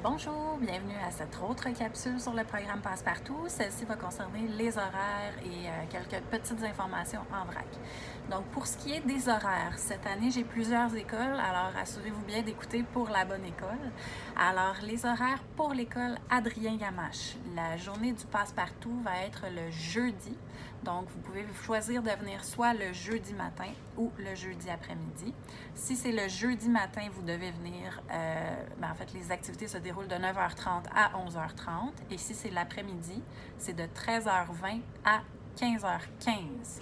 Bonjour, bienvenue à cette autre capsule sur le programme Passepartout. Celle-ci va concerner les horaires et quelques petites informations en vrac. Donc, pour ce qui est des horaires, cette année, j'ai plusieurs écoles, alors assurez-vous bien d'écouter pour la bonne école. Alors, les horaires pour l'école Adrien Gamache. La journée du Passepartout va être le jeudi. Donc, vous pouvez choisir de venir soit le jeudi matin ou le jeudi après-midi. Si c'est le jeudi matin, vous devez venir, en fait, les activités se déroulent de 9h30 à 11h30. Et si c'est l'après-midi, c'est de 13h20 à 15h15.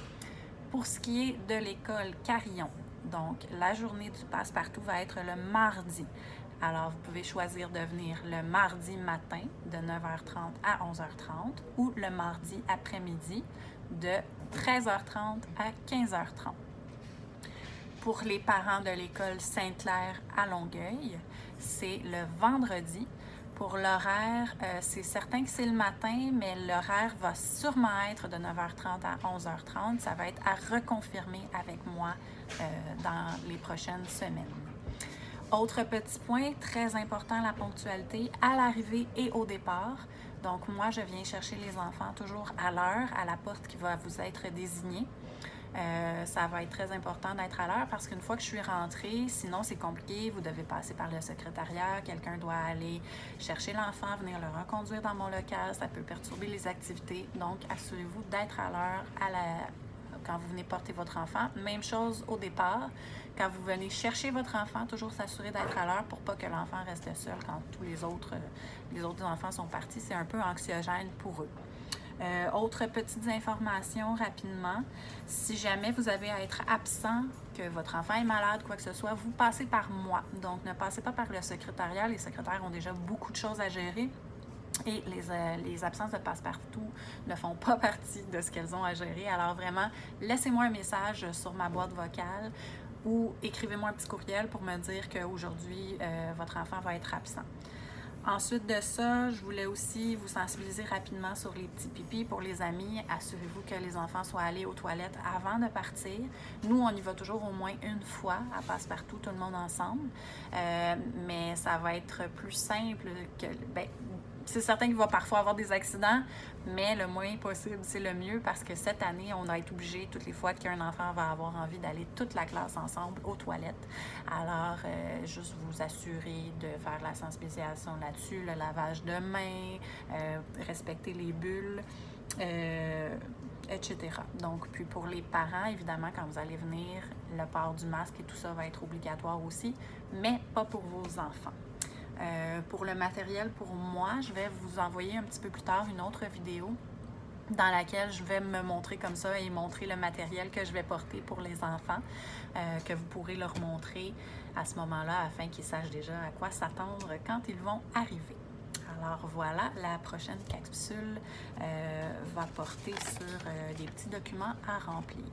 Pour ce qui est de l'école Carillon, donc la journée du Passepartout va être le mardi. Alors, vous pouvez choisir de venir le mardi matin de 9h30 à 11h30 ou le mardi après-midi de 13h30 à 15h30. Pour les parents de l'école Sainte-Claire à Longueuil, c'est le vendredi. Pour l'horaire, c'est certain que c'est le matin, mais l'horaire va sûrement être de 9h30 à 11h30. Ça va être à reconfirmer avec moi dans les prochaines semaines. Autre petit point, très important, la ponctualité à l'arrivée et au départ. Donc, moi, je viens chercher les enfants toujours à l'heure, à la porte qui va vous être désignée. Ça va être très important d'être à l'heure parce qu'une fois que je suis rentrée, sinon c'est compliqué, vous devez passer par le secrétariat, quelqu'un doit aller chercher l'enfant, venir le reconduire dans mon local, ça peut perturber les activités. Donc, assurez-vous d'être à l'heure quand vous venez porter votre enfant. Même chose au départ, quand vous venez chercher votre enfant, toujours s'assurer d'être à l'heure pour pas que l'enfant reste seul quand tous les autres enfants sont partis. C'est un peu anxiogène pour eux. Autre petites informations rapidement, si jamais vous avez à être absent, que votre enfant est malade, quoi que ce soit, vous passez par moi. Donc, ne passez pas par le secrétariat. Les secrétaires ont déjà beaucoup de choses à gérer. Et les absences de passe-partout ne font pas partie de ce qu'elles ont à gérer. Alors vraiment, laissez-moi un message sur ma boîte vocale ou écrivez-moi un petit courriel pour me dire qu'aujourd'hui, votre enfant va être absent. Ensuite de ça, je voulais aussi vous sensibiliser rapidement sur les petits pipis pour les amis. Assurez-vous que les enfants soient allés aux toilettes avant de partir. Nous, on y va toujours au moins une fois à Passepartout, tout le monde ensemble. Mais ça va être plus simple que... c'est certain qu'il va parfois avoir des accidents, mais le moins possible, c'est le mieux parce que cette année, on a été obligé, toutes les fois qu'un enfant va avoir envie d'aller toute la classe ensemble aux toilettes. Alors, juste vous assurer de faire la sensibilisation là-dessus, le lavage de mains, respecter les bulles, etc. Donc, puis pour les parents, évidemment, quand vous allez venir, le port du masque et tout ça va être obligatoire aussi, mais pas pour vos enfants. Pour le matériel, pour moi, je vais vous envoyer un petit peu plus tard une autre vidéo dans laquelle je vais me montrer comme ça et montrer le matériel que je vais porter pour les enfants, que vous pourrez leur montrer à ce moment-là afin qu'ils sachent déjà à quoi s'attendre quand ils vont arriver. Alors voilà, la prochaine capsule va porter sur des petits documents à remplir.